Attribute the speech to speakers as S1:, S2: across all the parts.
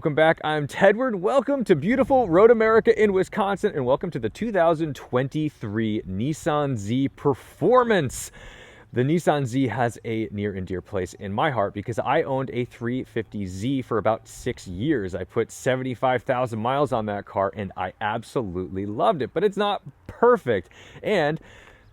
S1: Welcome back. I'm Tedward. Welcome to beautiful Road America in Wisconsin, and welcome to the 2023 Nissan Z Performance. The Nissan Z has a near and dear place in my heart because I owned a 350Z for about 6 years. I put 75,000 miles on that car and I absolutely loved it, but it's not perfect. And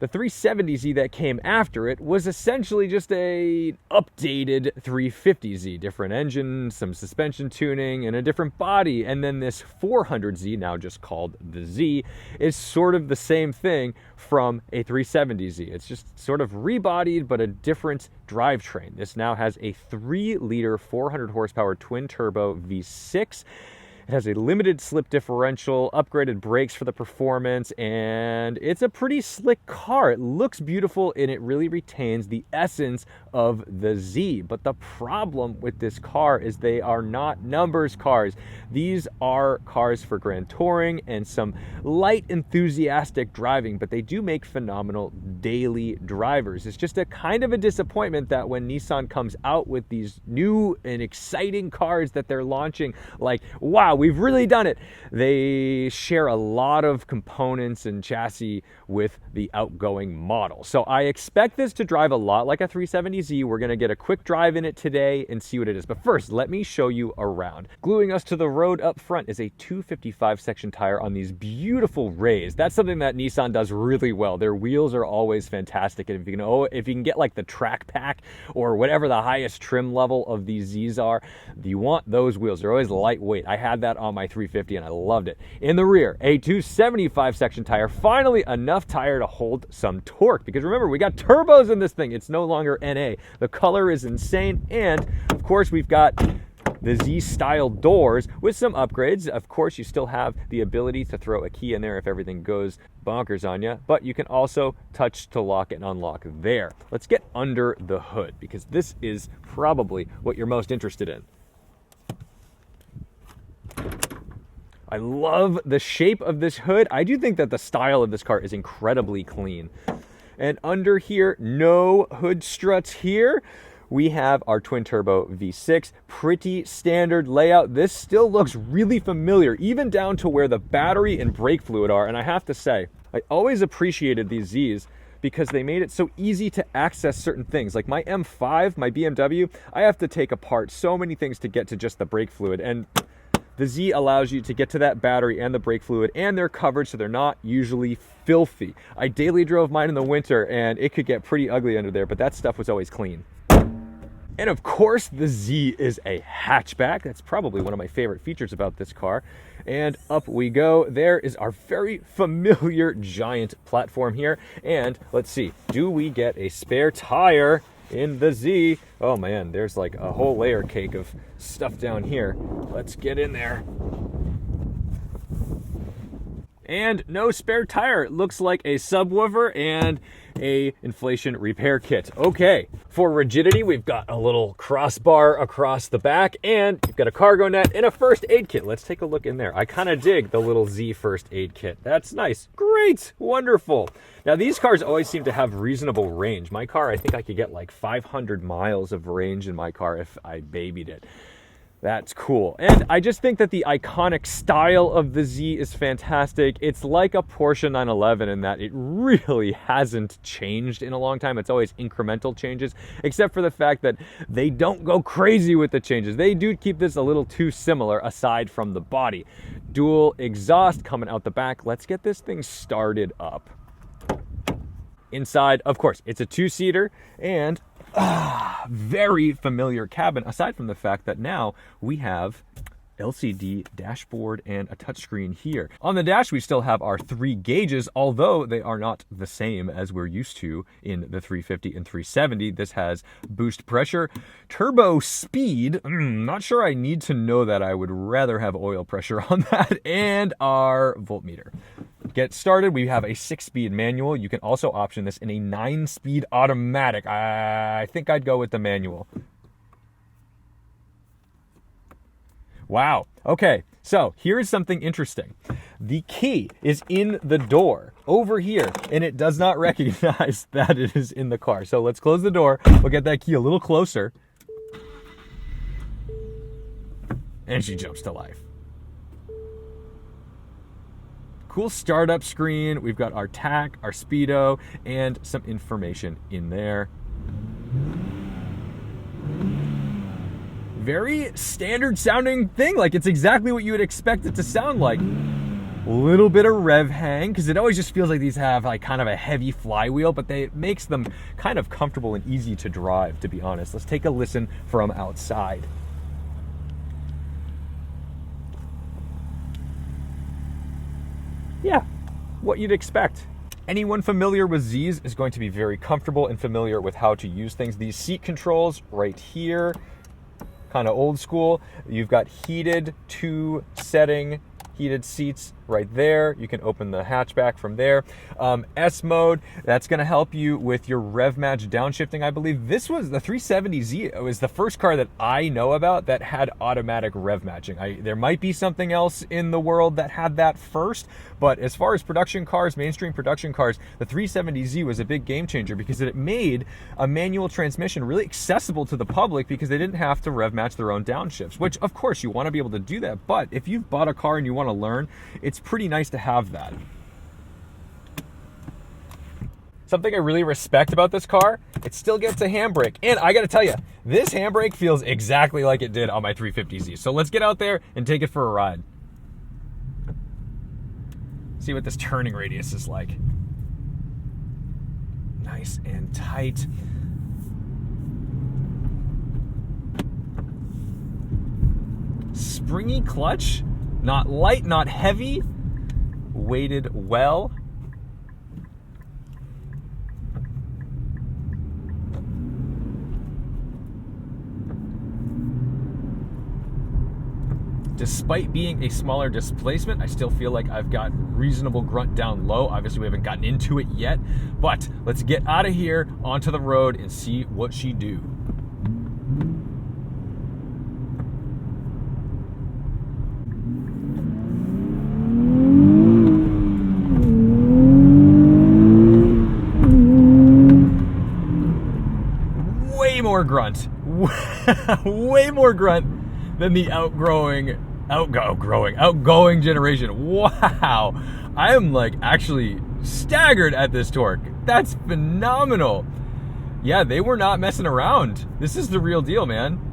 S1: the 370Z that came after it was essentially just a updated 350Z, different engine, some suspension tuning, and a different body. And then this 400Z, now just called the Z, is sort of the same thing from a 370Z. It's just sort of rebodied, but a different drivetrain. This now has a 3-liter, 400 horsepower twin turbo V6. It has a limited slip differential, upgraded brakes for the performance, and it's a pretty slick car. It looks beautiful and it really retains the essence of the Z. But the problem with this car is they are not numbers cars. These are cars for grand touring and some light enthusiastic driving, but they do make phenomenal daily drivers. It's just a kind of a disappointment that when Nissan comes out with these new and exciting cars that they're launching, like, wow, we've really done it. They share a lot of components and chassis with the outgoing model. So I expect this to drive a lot like a 370Z. We're going to get a quick drive in it today and see what it is. But first, let me show you around. Gluing us to the road up front is a 255 section tire on these beautiful rays. That's something that Nissan does really well. Their wheels are always fantastic. And if you can get like the track pack or whatever the highest trim level of these Zs are, you want those wheels. They're always lightweight. I had that on my 350 and I loved it. In the rear, a 275 section tire, finally enough tire to hold some torque, because remember, we got turbos in this thing. It's no longer NA. The color is insane, and of course we've got the Z style doors with some upgrades. Of course, you still have the ability to throw a key in there if everything goes bonkers on you, but you can also touch to lock and unlock there. Let's get under the hood, because this is probably what you're most interested in. I love the shape of this hood. I do think that the style of this car is incredibly clean. And under here, no hood struts here. We have our twin turbo V6, pretty standard layout. This still looks really familiar, even down to where the battery and brake fluid are. And I have to say, I always appreciated these Zs because they made it so easy to access certain things. Like my M5, my BMW, I have to take apart so many things to get to just the brake fluid. And the Z allows you to get to that battery and the brake fluid, and they're covered so they're not usually filthy. I daily drove mine in the winter and it could get pretty ugly under there, but that stuff was always clean. And of course, the Z is a hatchback. That's probably one of my favorite features about this car. And up we go. There is our very familiar giant platform here. And let's see, do we get a spare tire in the Z? Oh man, there's like a whole layer cake of stuff down here. Let's get in there. And no spare tire. It looks like a subwoofer and a inflation repair kit. Okay, for rigidity, we've got a little crossbar across the back, and we've got a cargo net and a first aid kit. Let's take a look in there. I kind of dig the little Z first aid kit. That's nice. Great. Wonderful. Now, these cars always seem to have reasonable range. My car, I think I could get like 500 miles of range in my car if I babied it. That's cool. And I just think that the iconic style of the Z is fantastic. It's like a Porsche 911 in that it really hasn't changed in a long time. It's always incremental changes, except for the fact that they don't go crazy with the changes. They do keep this a little too similar aside from the body. Dual exhaust coming out the back. Let's get this thing started up. Inside, of course, it's a 2-seater and very familiar cabin, aside from the fact that now we have LCD dashboard and a touchscreen here. On the dash, we still have our 3 gauges, although they are not the same as we're used to in the 350 and 370. This has boost pressure, turbo speed. Not sure I need to know that. I would rather have oil pressure on that, and our voltmeter. Get started, we have a 6-speed manual. You can also option this in a 9-speed automatic. I think I'd go with the manual. Wow. Okay, so here's something interesting. The key is in the door over here, and it does not recognize that it is in the car. So let's close the door. We'll get that key a little closer. and she jumps to life. Cool startup screen. We've got our tack, our speedo, and some information in there. Very standard sounding thing. Like, it's exactly what you would expect it to sound like. A little bit of rev hang, because it always just feels like these have like kind of a heavy flywheel, but it makes them kind of comfortable and easy to drive, to be honest. Let's take a listen from outside. Yeah, what you'd expect. Anyone familiar with Z's is going to be very comfortable and familiar with how to use things. These seat controls right here, kind of old school. You've got heated 2-setting heated seats right there. You can open the hatchback from there. S mode, that's going to help you with your rev match downshifting. I believe this was the 370Z. It was the first car that I know about that had automatic rev matching. There might be something else in the world that had that first, but as far as production cars, mainstream production cars, the 370Z was a big game changer because it made a manual transmission really accessible to the public because they didn't have to rev match their own downshifts, which of course you want to be able to do that. But if you've bought a car and you want to learn, it's pretty nice to have that. Something I really respect about this car, it still gets a handbrake. And I gotta tell you, this handbrake feels exactly like it did on my 350Z. So let's get out there and take it for a ride. See what this turning radius is like. Nice and tight. Springy clutch, not light, not heavy, weighted well. Despite being a smaller displacement, I still feel like I've got reasonable grunt down low. Obviously, we haven't gotten into it yet, but let's get out of here onto the road and see what she do. Way more grunt. Way more grunt than the outgoing generation. Wow. I am like actually staggered at this torque. That's phenomenal. Yeah, they were not messing around. This is the real deal, man.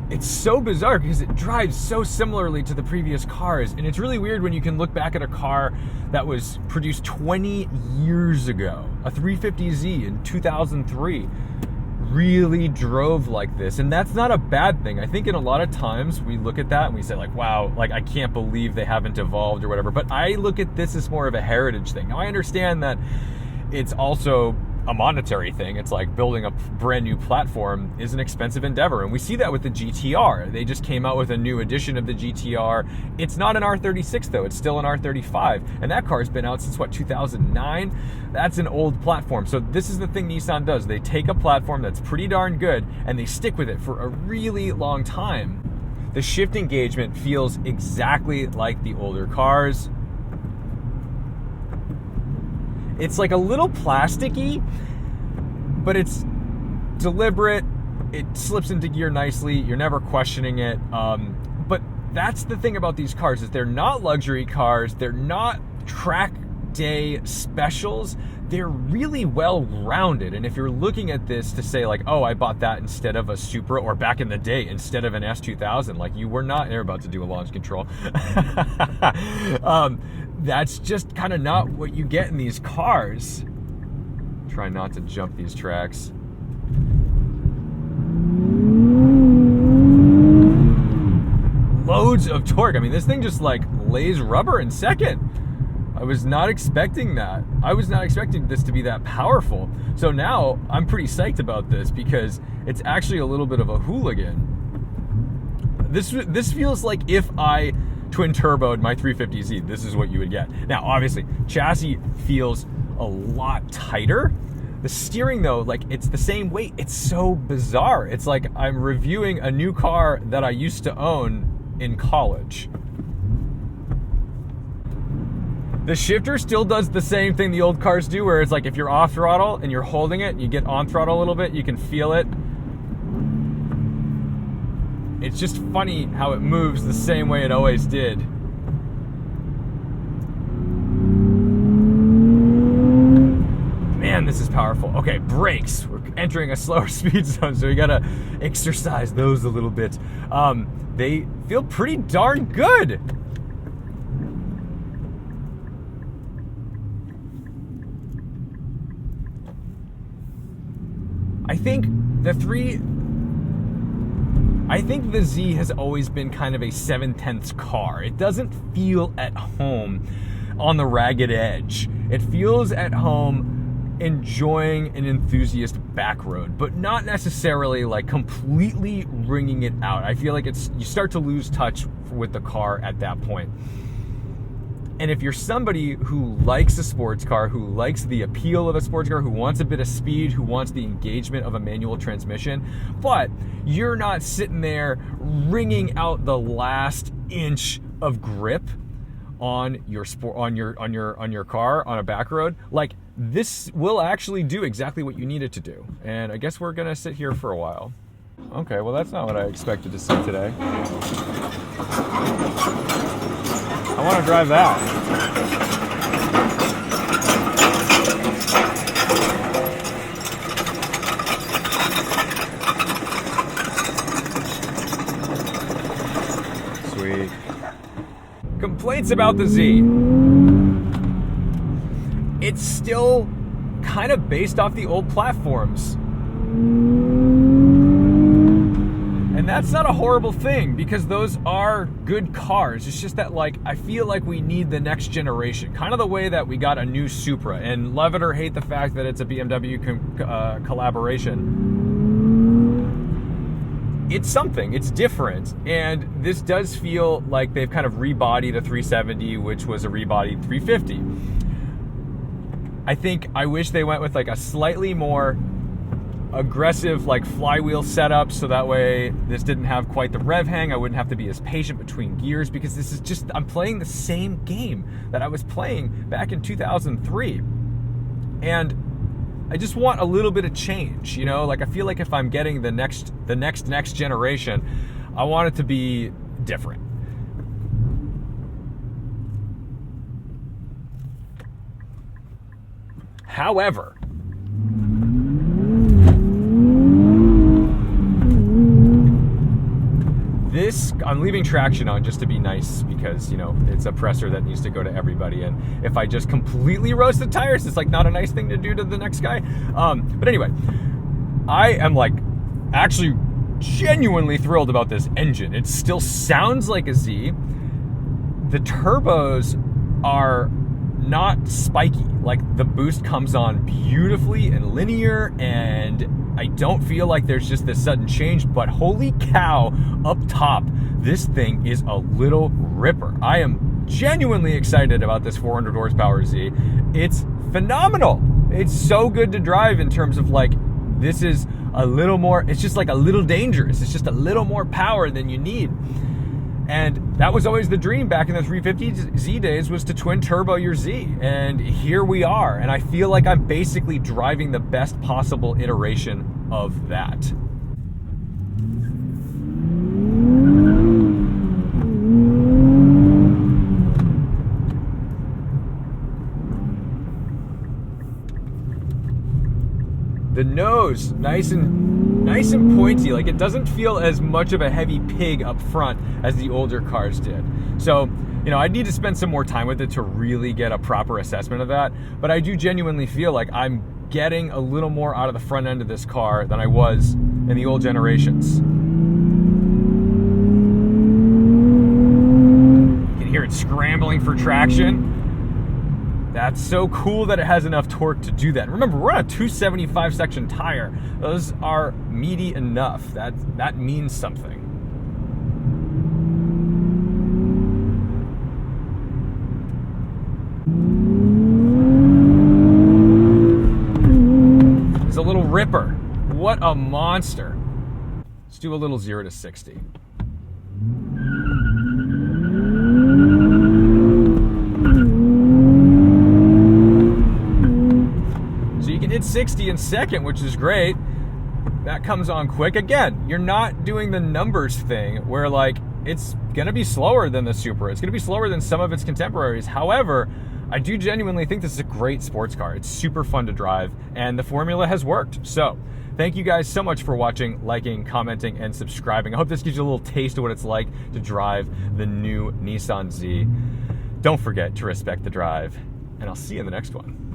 S1: It's so bizarre because it drives so similarly to the previous cars, and it's really weird when you can look back at a car that was produced 20 years ago. A 350Z in 2003 really drove like this, and that's not a bad thing. I think in a lot of times we look at that and we say like, wow, like I can't believe they haven't evolved or whatever, but I look at this as more of a heritage thing. Now I understand that it's also a monetary thing. It's like building a brand new platform is an expensive endeavor, and we see that with the GTR. They just came out with a new edition of the GTR. It's not an R36 though, it's still an R35, and that car's been out since what, 2009? That's an old platform. So this is the thing Nissan does. They take a platform that's pretty darn good and they stick with it for a really long time. The shift engagement feels exactly like the older cars. It's like a little plasticky, but it's deliberate. It slips into gear nicely. You're never questioning it. But that's the thing about these cars, is they're not luxury cars. They're not track day specials. They're really well-rounded. And if you're looking at this to say like, oh, I bought that instead of a Supra, or back in the day, instead of an S2000, like you were not, you're about to do a launch control. That's just kind of not what you get in these cars. Try not to jump these tracks. Loads of torque. I mean, this thing just like lays rubber in second. I was not expecting that. I was not expecting this to be that powerful. So now I'm pretty psyched about this because it's actually a little bit of a hooligan. This feels like if I twin turboed my 350Z, this is what you would get. Now, obviously, chassis feels a lot tighter. The steering though, like it's the same weight. It's so bizarre. It's like I'm reviewing a new car that I used to own in college. The shifter still does the same thing the old cars do, where it's like if you're off throttle and you're holding it and you get on throttle a little bit, you can feel it. it's just funny how it moves the same way it always did. Man, this is powerful. Okay, brakes. We're entering a slower speed zone, so we gotta exercise those a little bit. They feel pretty darn good. I think the Z has always been kind of a 7/10 car. It doesn't feel at home on the ragged edge. It feels at home enjoying an enthusiast back road, but not necessarily like completely wringing it out. I feel like you start to lose touch with the car at that point. And if you're somebody who likes a sports car, who likes the appeal of a sports car, who wants a bit of speed, who wants the engagement of a manual transmission, but you're not sitting there wringing out the last inch of grip on your car on a back road, like this will actually do exactly what you need it to do. And I guess we're gonna sit here for a while. Okay, well that's not what I expected to see today. I want to drive that. Sweet. Complaints about the Z. It's still kind of based off the old platforms. And that's not a horrible thing, because those are good cars. It's just that, like, I feel like we need the next generation. Kind of the way that we got a new Supra, and love it or hate the fact that it's a BMW collaboration. It's something, it's different. And this does feel like they've kind of rebodied a 370, which was a rebodied 350. I think I wish they went with like a slightly more aggressive like flywheel setup, so that way this didn't have quite the rev hang. I wouldn't have to be as patient between gears, because this is just, I'm playing the same game that I was playing back in 2003, and I just want a little bit of change, you know? Like, I feel like if I'm getting the next generation, I want it to be different. However, I'm leaving traction on just to be nice, because, you know, it's a presser that needs to go to everybody, and if I just completely roast the tires, it's like not a nice thing to do to the next guy. But anyway, I am like actually genuinely thrilled about this engine. It still sounds like a Z. The turbos are not spiky. Like, the boost comes on beautifully and linear, and I don't feel like there's just this sudden change, but holy cow, up top, this thing is a little ripper. I am genuinely excited about this 400 horsepower Z. It's phenomenal. It's so good to drive in terms of like, this is a little more, it's just like a little dangerous. It's just a little more power than you need. And that was always the dream back in the 350Z days, was to twin turbo your Z. And here we are. And I feel like I'm basically driving the best possible iteration of that. The nose, nice and pointy. Like, it doesn't feel as much of a heavy pig up front as the older cars did. So, you know, I need to spend some more time with it to really get a proper assessment of that. But I do genuinely feel like I'm getting a little more out of the front end of this car than I was in the old generations. You can hear it scrambling for traction. That's so cool that it has enough torque to do that. Remember, we're on a 275 section tire. Those are meaty enough. That means something. It's a little ripper. What a monster. Let's do a little 0 to 60. Hit 60 in second, which is great. that comes on quick. Again, you're not doing the numbers thing where like it's gonna be slower than the Supra. It's gonna be slower than some of its contemporaries. However, I do genuinely think this is a great sports car. It's super fun to drive, and the formula has worked. So thank you guys so much for watching, liking, commenting, and subscribing. I hope this gives you a little taste of what it's like to drive the new Nissan Z. Don't forget to respect the drive, and I'll see you in the next one.